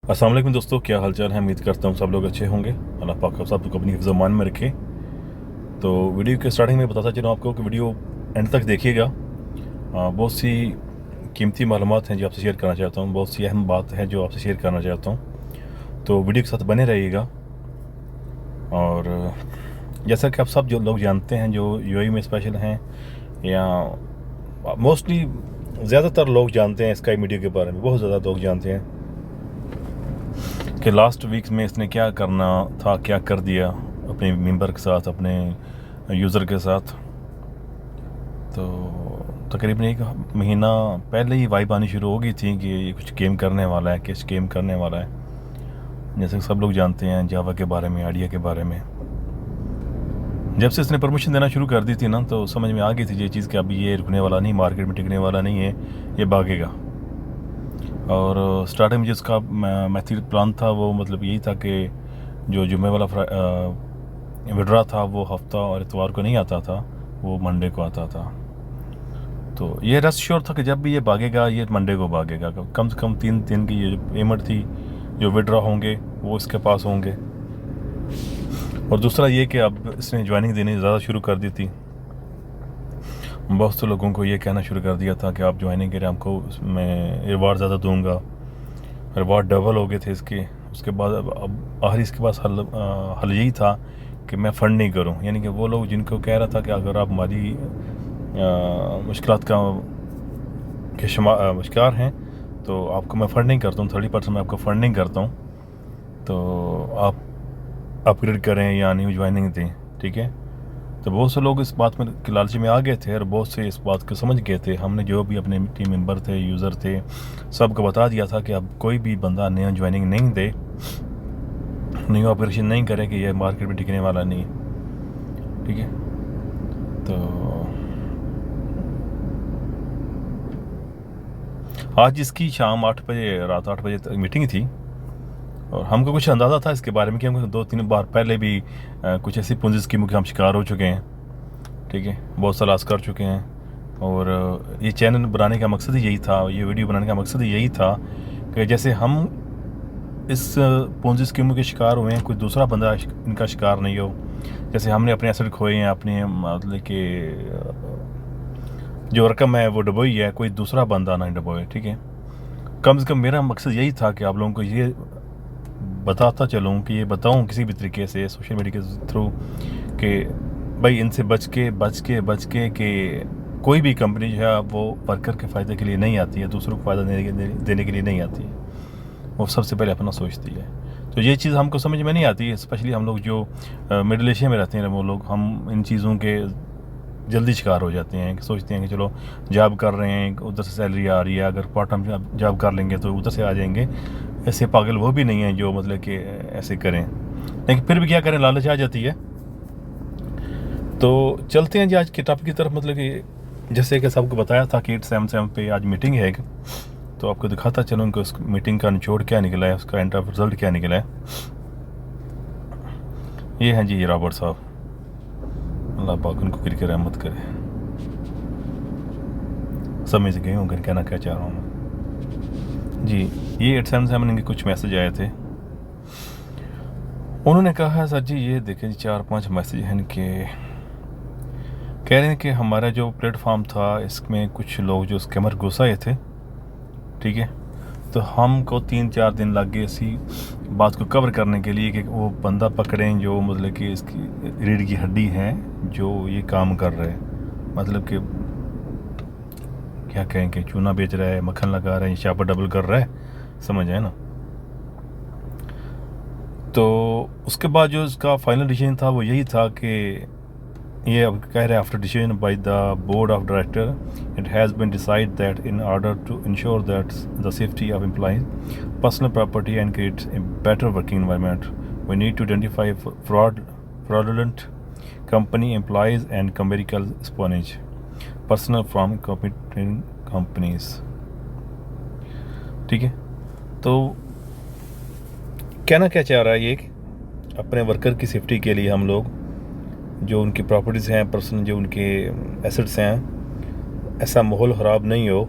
अस्सलाम वालेकुम दोस्तों, क्या हालचाल है। उम्मीद करता हूँ सब लोग अच्छे होंगे। अल्लाह पाक आप सबको अपनी हिफ्ज़-ओ-मान में रखे। तो वीडियो के स्टार्टिंग में बताता चलूँ आपको कि वीडियो एंड तक देखिएगा। बहुत सी कीमती मालूमात हैं जो आपसे शेयर करना चाहता हूँ, बहुत सी अहम बात है जो आपसे शेयर करना चाहता हूँ। तो वीडियो के साथ बने रहिएगा। और जैसा कि आप सब जो लोग जानते हैं जो यूएई में स्पेशल हैं, या मोस्टली ज़्यादातर लोग जानते हैं स्काई मीडिया के बारे में, बहुत ज़्यादा लोग जानते हैं कि लास्ट वीक में इसने क्या करना था, क्या कर दिया अपने मेंबर के साथ, अपने यूज़र के साथ। तो तकरीबन एक महीना पहले ही वाइब आनी शुरू हो गई थी कि ये कुछ गेम करने वाला है, किस गेम करने वाला है। जैसे सब लोग जानते हैं जावा के बारे में, आइडिया के बारे में। जब से इसने प्रमोशन देना शुरू कर दी थी ना, तो समझ में आ गई थी ये चीज़ कि अभी ये रुकने वाला नहीं, मार्केट में टिकने वाला नहीं है, ये भागेगा। और स्टार्टिंग में जिसका मैथड प्लान था वो मतलब यही था कि जो जुम्मे वाला विड्रा था वो हफ्ता और इतवार को नहीं आता था, वो मंडे को आता था। तो ये रेस्ट श्योर था कि जब भी ये भागेगा ये मंडे को भागेगा। कम से कम 3 दिन की ये जो पेमेंट थी, जो विड्रा होंगे वो इसके पास होंगे। और दूसरा ये कि अब इसने ज्वाइनिंग देनी ज़्यादा शुरू कर दी थी। बहुत से लोगों को ये कहना शुरू कर दिया था कि आप ज्वाइनिंग करें, आपको उसमें रिवार्ड ज़्यादा दूंगा। रिवार्ड डबल हो गए थे इसके। उसके बाद अब आखिरी इसके पास हल यही था कि मैं फ़ंड नहीं करूं। यानी कि वो लोग जिनको कह रहा था कि अगर आप माली मुश्किलात का के शिकार हैं तो आपको मैं फ़ंड नहीं करता हूँ, 30% मैं आपको फ़ंड नहीं करता हूँ, तो आप अपग्रेड करें या न्यू ज्वाइनिंग दें, ठीक है। तो बहुत से लोग इस बात में के लालची में आ गए थे और बहुत से इस बात को समझ गए थे। हमने जो भी अपने टीम मेंबर थे, यूज़र थे, सबको बता दिया था कि अब कोई भी बंदा नया ज्वाइनिंग नहीं दे, न्यू ऑपरेशन नहीं करे कि ये मार्केट में टिकने वाला नहीं है, ठीक है। तो आज इसकी शाम 8 बजे, रात 8 बजे तक मीटिंग थी। और हमको कुछ अंदाज़ा था इसके बारे में कि हम 2-3 बार पहले भी कुछ ऐसी पूंजी स्कीमों के हम शिकार हो चुके हैं, ठीक है, बहुत सा लॉस कर चुके हैं। और ये चैनल बनाने का मकसद ही यही था, ये वीडियो बनाने का मकसद ही यही था कि जैसे हम इस पोंजी स्कीमों के शिकार हुए हैं, कोई दूसरा बंदा इनका शिकार नहीं हो। जैसे हमने अपने एसेट खोए हैं, अपने मतलब कि जो रकम है वो डुबोई है, कोई दूसरा बंदा ना डुबोए, ठीक है। कम से कम मेरा मकसद यही था कि आप लोगों को ये बताता चलूँ, कि ये बताऊँ किसी भी तरीके से सोशल मीडिया के थ्रू कि भाई इनसे बच के कि कोई भी कंपनी जो है वो वर्कर के फ़ायदे के लिए नहीं आती है, दूसरों को फ़ायदा देने के लिए नहीं आती है, वो सबसे पहले अपना सोचती है। तो ये चीज़ हमको समझ में नहीं आती है, स्पेशली हम लोग जो मिडिल एशिया में रहते हैं वो लोग, हम इन चीज़ों के जल्दी शिकार हो जाते हैं कि सोचते हैं कि चलो जॉब कर रहे हैं, उधर से सैलरी आ रही है, अगर पार्ट टाइम जॉब कर लेंगे तो उधर से आ जाएंगे। ऐसे पागल वो भी नहीं हैं जो मतलब कि ऐसे करें, लेकिन फिर भी क्या करें, लालच आ जाती है। तो चलते हैं जी आज के टॉपिक की तरफ। मतलब कि जैसे कि सबको बताया था कि 877 पे आज मीटिंग है एक, तो आपको दिखाता चलूँ कि उस मीटिंग का निचोड़ क्या निकला है, उसका एंड ऑफ रिजल्ट क्या निकला है। ये हैं जी रॉबर्ट साहब, अल्लाह पाक उनको गिर के रहमत करे। समझ गए होंगे कहना क्या चाह रहा हूँ मैं जी। ये 877 के कुछ मैसेज आए थे। उन्होंने कहा सर जी ये देखें 4-5 मैसेज हैं इनके, कह रहे हैं कि हमारा जो प्लेटफॉर्म था इसमें कुछ लोग जो स्कैमर घुस आए थे, ठीक है। तो हमको 3-4 दिन लग गए इसी बात को कवर करने के लिए कि वो बंदा पकड़ें जो मतलब कि इसकी रीढ़ की हड्डी है, जो ये काम कर रहे हैं, मतलब कि क्या कहें कि चूना बेच रहा है, मक्खन लगा रहा है, शापर डबल कर रहा है, समझ आए ना। तो उसके बाद जो इसका फाइनल डिसीजन था वो यही था कि ये अब कह रहे हैं after decision by the board of director it has been decide that in order to ensure that the safety of employees personal property and create a better working environment we need to identify fraudulent company employees and chemical spionage personal from competing companies, ठीक है। तो कहना क्या चाह रहा है ये कि अपने वर्कर की सेफ्टी के लिए हम लोग जो उनकी प्रॉपर्टीज़ हैं, पर्सनल जो उनके एसेट्स हैं, ऐसा माहौल ख़राब नहीं हो,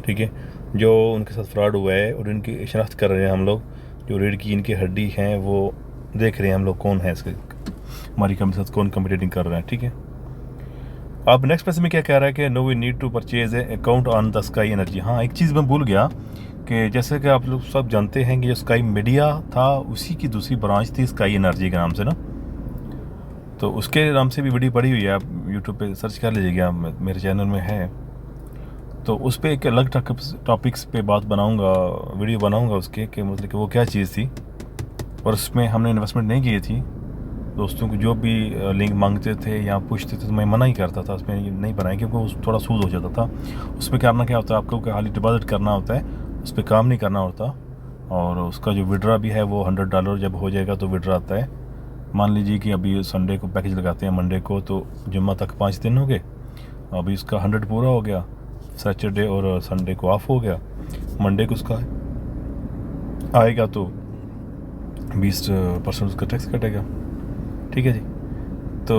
ठीक है। जो उनके साथ फ्रॉड हुआ है और इनकी शनाख्त कर रहे हैं हम लोग। जो रीढ़ की इनकी हड्डी हैं वो देख रहे हैं हम लोग कौन है इसके, हमारी कंपनी के साथ कौन कंपीटिंग कर रहा है, ठीक है। अब नेक्स्ट पैसे में क्या कह रहा है कि no we need to purchase a account on the sky energy. हाँ, एक चीज़ मैं भूल गया कि जैसे कि आप लोग सब जानते हैं कि जो स्काई मीडिया था उसी की दूसरी ब्रांच थी स्काई एनर्जी के नाम से ना, तो उसके नाम से भी वीडियो पड़ी हुई है, आप यूट्यूब पे सर्च कर लीजिएगा, मेरे चैनल में है। तो उस पर एक अलग टॉपिक्स पे बात बनाऊंगा, वीडियो बनाऊंगा उसके कि मतलब कि वो क्या चीज़ थी, और उसमें हमने इन्वेस्टमेंट नहीं की थी। दोस्तों को जो भी लिंक मांगते थे या पूछते थे तो मैं मना ही करता था, उसमें नहीं बनाया क्योंकि वो थोड़ा सूद हो जाता था। उसमें करना क्या होता है, आपको खाली डिपॉजिट करना होता है, उस पर काम नहीं करना होता, और उसका जो विड्रा भी है वो $100 जब हो जाएगा तो विड्रा आता है। मान लीजिए कि अभी संडे को पैकेज लगाते हैं, मंडे को, तो जुम्मा तक 5 दिन हो गए, अभी उसका 100 पूरा हो गया, सैटरडे और संडे को ऑफ हो गया, मंडे को उसका आएगा तो 20% उसका टैक्स कटेगा, ठीक है जी। तो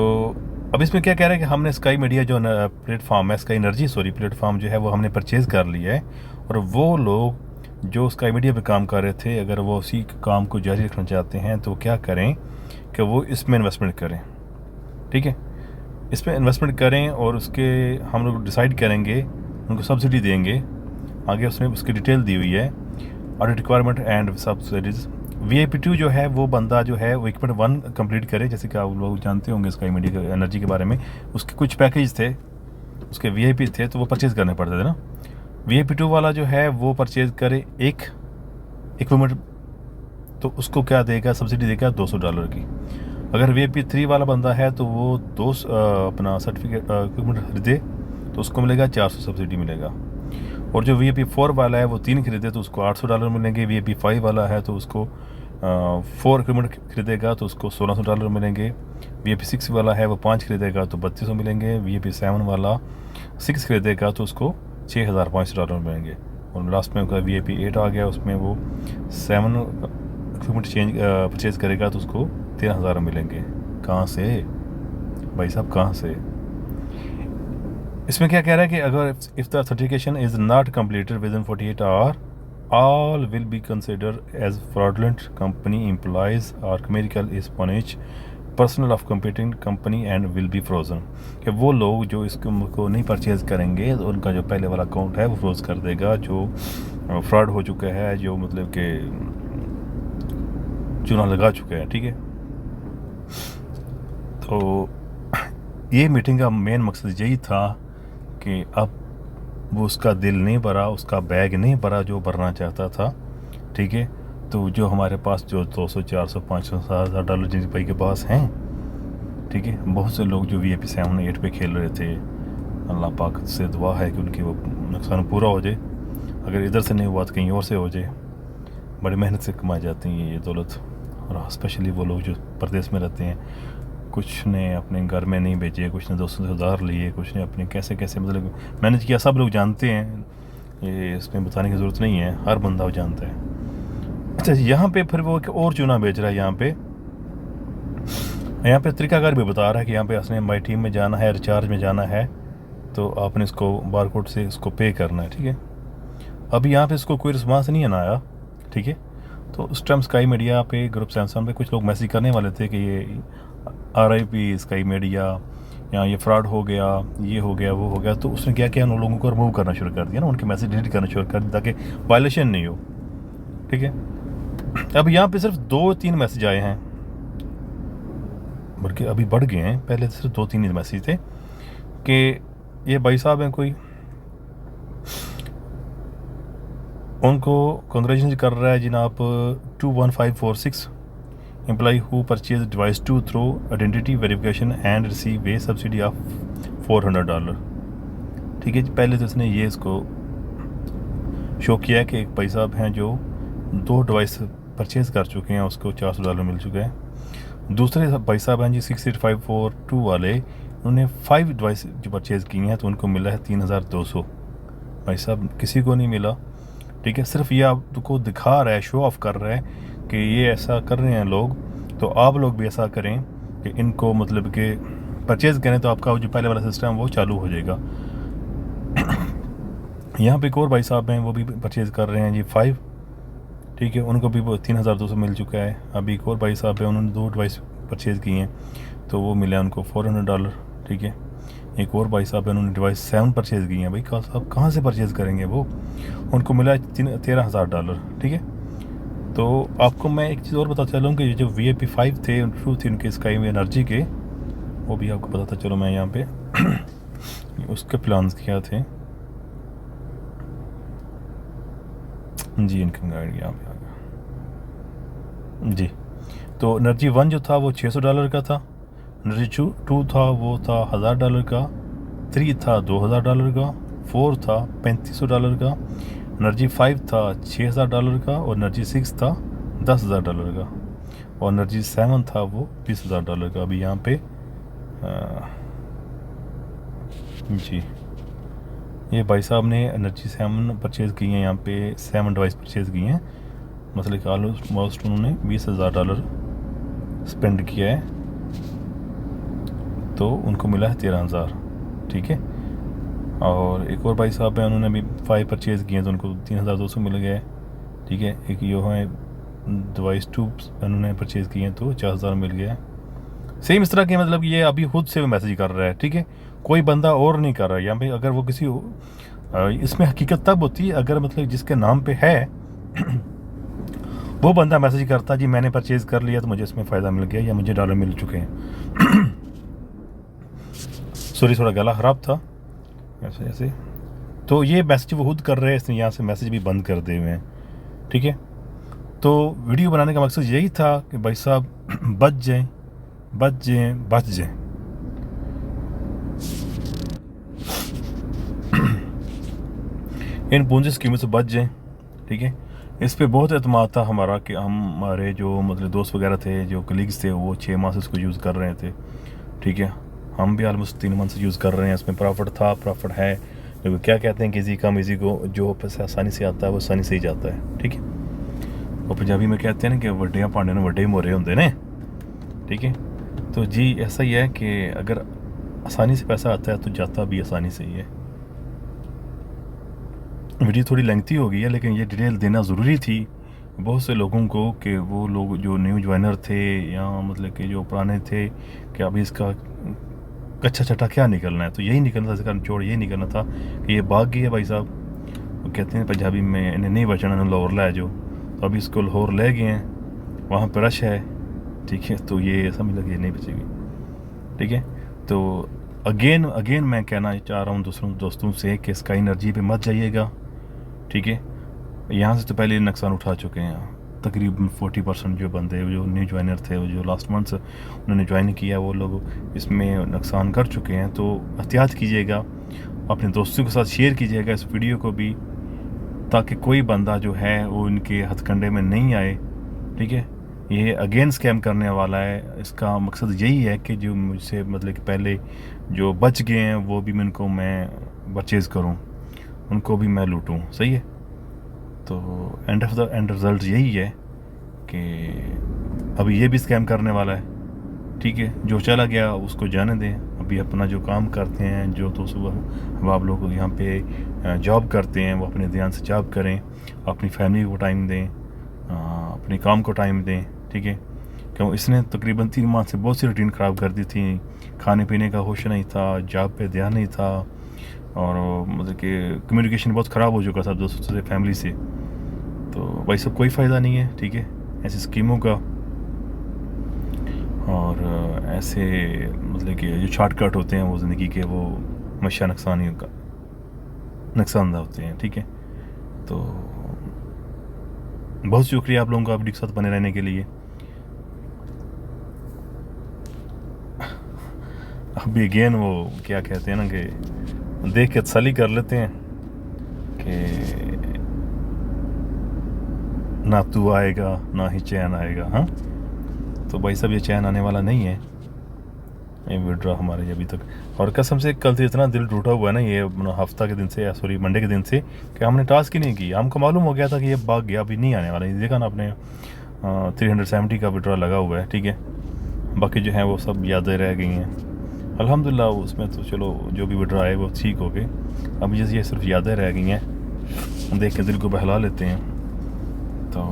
अब इसमें क्या कह रहे हैं कि हमने स्काई मीडिया जो प्लेटफॉर्म है, स्काई एनर्जी प्लेटफॉर्म जो है वो हमने परचेज़ कर लिया है, और वो लोग जो स्काई मीडिया पे काम कर रहे थे अगर वो उसी काम को जारी रखना चाहते हैं तो क्या करें कि वो इसमें इन्वेस्टमेंट करें, ठीक है। इसमें इन्वेस्टमेंट करें और उसके हम लोग डिसाइड करेंगे, उनको सब्सिडी देंगे, आगे उसमें उसकी डिटेल दी हुई है, audit requirement and subsidies. VIP2 जो है वो बंदा जो है वो इक्विपमेंट 1 कंप्लीट करे, जैसे कि आप लोग जानते होंगे स्काई मीडिया एनर्जी के बारे में, उसके कुछ पैकेज थे, उसके VIP थे तो वो परचेज़ करने पड़ते थे ना। VIP2 वाला जो है वो परचेज़ करे एक इक्विपमेंट, तो उसको क्या देगा, सब्सिडी देगा $200 की। अगर VIP3 वाला बंदा है तो वो अपना सर्टिफिकेट इक्विपमेंट खरीदे तो उसको मिलेगा 400 सब्सिडी मिलेगा, और जो VIP4 वाला है वो 3 खरीदे तो उसको $800 मिलेंगे। VIP5 वाला है तो उसको 4 इक्विपमेंट खरीदेगा तो उसको $1600 मिलेंगे। VIP6 वाला है वो 5 खरीदेगा तो 3200 मिलेंगे। VIP7 वाला 6 खरीदेगा तो उसको $6500 मिलेंगे, और लास्ट में उसका VIP8 आ गया, उसमें वो 7 इक्विपमेंट परचेज़ करेगा तो उसको 13,000 मिलेंगे। कहाँ से भाई साहब, कहाँ से? इसमें क्या कह रहा है कि अगर if the certification is not completed within 48 hour all will be consider as fraudulent company employees और commercial is punish personnel of competing company and will be frozen. कि वो लोग जो इसको नहीं परचेज़ करेंगे तो उनका जो पहले वाला अकाउंट है वो फ्रोज कर देगा, जो फ्रॉड हो चुका है, जो मतलब कि चूना लगा चुका है, ठीक है। तो ये मीटिंग का मेन मकसद यही था कि अब वो उसका दिल नहीं भरा, उसका बैग नहीं भरा जो भरना चाहता था, ठीक है। तो जो हमारे पास जो 200, 400, 500, $7,000 जिन भाई के पास हैं, ठीक है, बहुत से लोग जो VIP7, 8 पे खेल रहे थे, अल्लाह पाक से दुआ है कि उनकी वो नुकसान पूरा हो जाए, अगर इधर से नहीं हुआ तो कहीं और से हो जाए। बड़ी मेहनत से कमाई जाती है ये दौलत, और स्पेशली वो लोग जो प्रदेश में रहते हैं, कुछ ने अपने घर में नहीं बेचे, कुछ ने दोस्तों से उधार लिए, कुछ ने अपने कैसे कैसे मतलब मैनेज किया, सब लोग जानते हैं, ये इसमें बताने की ज़रूरत नहीं है, हर बंदा वो जानता है। अच्छा, यहाँ पे फिर वो एक और चूना बेच रहा है। यहाँ पे तरीकाकार भी बता रहा है कि यहाँ पे आपने माई टीम में जाना है, रिचार्ज में जाना है, तो आपने इसको बारकोड से इसको पे करना है, ठीक है। अभी यहाँ पे इसको कोई रिस्पॉन्स नहीं आया, ठीक है। तो उस टाइम स्काई मीडिया पे ग्रुप सैमसंग पे कुछ लोग मैसेज करने वाले थे कि ये RIP स्काई मीडिया, या ये फ्रॉड हो गया, ये हो गया, वो हो गया। तो उसने क्या किया, उन लोगों को रिमूव करना शुरू कर दिया ना, उनके मैसेज डिलीट करना शुरू कर दिया ताकि वायलेशन नहीं हो, ठीक है। अब यहाँ पे सिर्फ 2-3 मैसेज आए हैं, बल्कि अभी बढ़ गए हैं, पहले सिर्फ 2-3 ही मैसेज थे कि ये भाई साहब हैं कोई, उनको कंग्रेचुलेशन कर रहा है जनाब 21546 employee who purchase device 2 through identity verification and receive a subsidy of $400, ठीक है जी। पहले तो इसने ये इसको शो किया कि एक भाई साहब हैं जो 2 डिवाइस परचेज़ कर चुके हैं, उसको $400 मिल चुका है। दूसरे भाई साहब हैं जी 68542 वाले, उन्होंने 5 डिवाइस जो परचेज़ की हैं तो उनको मिला है 3200। भाई साहब किसी को नहीं मिला, ठीक है। सिर्फ ये आपको दिखा रहा है, शो ऑफ कर रहा है कि ये ऐसा कर रहे हैं लोग, तो आप लोग भी ऐसा करें कि इनको मतलब कि परचेज़ करें तो आपका जो पहले वाला सिस्टम वो चालू हो जाएगा। यहाँ पे एक और भाई साहब हैं, वो भी परचेज़ कर रहे हैं जी 5, ठीक है, उनको भी वो 3200 मिल चुका है। अभी एक और भाई साहब हैं, उन्होंने 2 डिवाइस परचेज़ किए हैं, तो वो मिला उनको $400, ठीक है। एक और भाई साहब हैं, उन्होंने डिवाइस 7 परचेज़ किए हैं। भाई साहब कहाँ से परचेज़ करेंगे वो, उनको मिला है $13,000, ठीक है। तो आपको मैं एक चीज़ और बताता चलूँ कि जो VIP 5 थे, ट्रू थे उनके स्काई में एनर्जी के, वो भी आपको बताता चलो मैं यहाँ पे उसके प्लान्स क्या थे जी। इनकम गाइड यहाँ पे आ गया जी। तो एनर्जी 1 जो था वो $600 का था, एनर्जी 2 था वो था $1000 का, 3 था $2000 का, 4 था $3500 का, एनर्जी 5 था $6000 का, और एनर्जी 6 था $10,000 का, और एनर्जी 7 था वो $20,000 का। अभी यहाँ पे जी ये भाई साहब ने एनर्जी 7 परचेज़ की हैं, यहाँ पे 7 डिवाइस परचेज़ की हैं, मतलब कि ऑलमोस्ट उन्होंने $20,000 स्पेंड किया है, तो उनको मिला है 13,000, ठीक है। और एक और भाई साहब हैं, उन्होंने अभी 5 परचेज़ किए हैं, तो उनको 3,200 मिल गया है, ठीक है। एक ये है डिवाइस 2 उन्होंने परचेज़ किए हैं, तो 4,000 मिल गया है। सेम इस तरह के, मतलब ये अभी खुद से मैसेज कर रहा है, ठीक है, कोई बंदा और नहीं कर रहा है यहाँ पे। अगर वो किसी इसमें हकीकत तब होती है अगर मतलब जिसके नाम पे है वो बंदा मैसेज करता जी मैंने परचेज़ कर लिया तो मुझे इसमें फ़ायदा मिल गया या मुझे डॉलर मिल चुके हैं। सॉरी थोड़ा गला ख़राब था ऐसे ऐसे। तो ये मैसेज वो खुद कर रहे हैं, इसने यहाँ से मैसेज भी बंद कर दिए हुए हैं, ठीक है। तो वीडियो बनाने का मकसद यही था कि भाई साहब बच जाएं, बच जाएं, बच जाएं। इन पूंजी स्कीमों से बच जाएं, ठीक है। इस पे बहुत एतमाद था हमारा कि हमारे जो मतलब दोस्त वगैरह थे, जो कलीग्स थे, वो 6 माह से इसको यूज़ कर रहे थे, ठीक है। हम भी ऑलमोस्ट 3 मंथ से यूज़ कर रहे हैं, इसमें प्रॉफिट था, प्रॉफिट है। क्योंकि क्या कहते हैं कि इसी कम इसी को जो पैसा आसानी से आता है वो आसानी से ही जाता है, ठीक है। और पंजाबी में कहते हैं ना कि वड्डियां भांडे ने वड्डे मोरे होंगे ने, ठीक है। तो जी ऐसा ही है कि अगर आसानी से पैसा आता है तो जाता भी आसानी से ही है। वीडियो थोड़ी लेंथी हो गई है, लेकिन ये डिटेल देना ज़रूरी थी बहुत से लोगों को कि वो लोग जो न्यू ज्वाइनर थे या मतलब कि जो पुराने थे कि अभी इसका कच्चा चट्टा क्या निकलना है। तो यही निकलना था, इसका निचोड़ यही निकलना था कि ये भाग गई है भाई साहब। वो कहते हैं पंजाबी में इन्हें नहीं बचना, लाहौर लै जो। तो अभी इसको लाहौर ले गए हैं, वहाँ पर रश है, ठीक है। तो ये समझ लगे नहीं बचेगी, ठीक है। तो अगेन मैं कहना चाह रहा हूँ दोस्तों से कि स्काई एनर्जी पे मत जाइएगा, ठीक है। यहाँ से तो पहले नुकसान उठा चुके हैं तकरीबन 40% जो बंदे जो न्यू ज्वाइनर थे, जो लास्ट मंथ उन्होंने ज्वाइन किया, वो लोग इसमें नुकसान कर चुके हैं। तो एहतियात कीजिएगा, अपने दोस्तों के साथ शेयर कीजिएगा इस वीडियो को भी, ताकि कोई बंदा जो है वो इनके हथकंडे में नहीं आए, ठीक है। ये अगेन स्कैम करने वाला है। इसका मकसद यही है कि जो मुझसे मतलब कि पहले जो बच गए हैं वो भी मैं परचेज़ करूं, उनको भी मैं लूटूं, सही है। तो एंड रिज़ल्ट यही है कि अभी ये भी स्कैम करने वाला है, ठीक है। जो चला गया उसको जाने दें, अभी अपना जो काम करते हैं, जो तो सुबह अब आप लोग यहाँ पे जॉब करते हैं वो अपने ध्यान से जॉब करें, अपनी फैमिली को टाइम दें, अपने काम को टाइम दें, ठीक है। क्यों इसने तकरीबन 3 माह से बहुत सी रूटीन ख़राब कर दी थी, खाने पीने का होश नहीं था, जॉब पे ध्यान नहीं था, और मतलब कि कम्युनिकेशन बहुत ख़राब हो चुका था दोस्तों से, फैमिली से। तो भाई सब कोई फ़ायदा नहीं है, ठीक है, ऐसी स्कीमों का। और ऐसे मतलब कि जो शॉर्टकट होते हैं वो ज़िंदगी के वो हमेशा नुकसानदा होते हैं, ठीक है। तो बहुत शुक्रिया आप लोगों का वीडियो के साथ बने रहने के लिए। अभी अगेन वो क्या कहते हैं ना कि देख के तसल्ली कर लेते हैं कि ना तू आएगा ना ही चैन आएगा। हाँ, तो भाई साहब ये चैन आने वाला नहीं है, ये विड्रॉ हमारे अभी तक। और कसम से कल से इतना दिल टूटा हुआ है ना ये हफ्ता के दिन से, या सॉरी मंडे के दिन से, कि हमने टास्क ही नहीं की। हमको मालूम हो गया था कि ये भाग गया, अभी नहीं आने वाला। ये देखा ना आपने 370 का विड्रॉ लगा हुआ है, ठीक है। बाकी जो है वो सब यादें रह गई हैं। अल्हम्दुलिल्लाह उसमें तो चलो जो भी विड्रा है वो ठीक हो गए। अब जैसे ये सिर्फ यादें रह गई हैं, देख के दिल को बहला लेते हैं, तो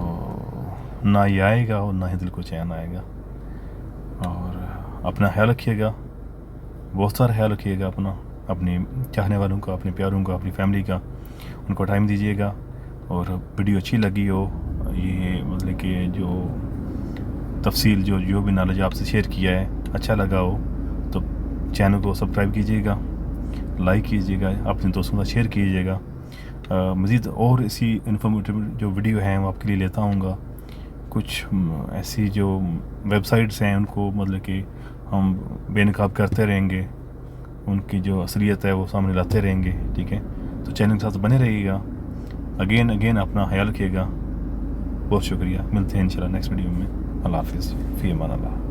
ना ये आएगा और ना ही दिल को चैन आएगा। और अपना ख्याल रखिएगा, बहुत सारा ख्याल रखिएगा अपना, अपने चाहने वालों का, अपने प्यारों का, अपनी फैमिली का, उनको टाइम दीजिएगा। और वीडियो अच्छी लगी हो, ये मतलब कि जो तफसील जो भी नॉलेज आपसे शेयर किया है अच्छा लगा हो, तो चैनल को सब्सक्राइब कीजिएगा, लाइक कीजिएगा, अपने दोस्तों के साथ शेयर कीजिएगा। मज़ीद और इसी इन्फॉर्मेटिव जो वीडियो हैं वो आपके लिए लेता हूँगा। कुछ ऐसी जो वेबसाइट्स हैं उनको मतलब कि हम बेनकाब करते रहेंगे, उनकी जो असलियत है वो सामने लाते रहेंगे, ठीक है। तो चैनल के साथ बने रहिएगा। अगेन अपना ख्याल रखिएगा। बहुत शुक्रिया, मिलते हैं इंशाल्लाह नेक्स्ट वीडियो में। अल्लाह हाफ़िज़, फ़ी अमान अल्लाह।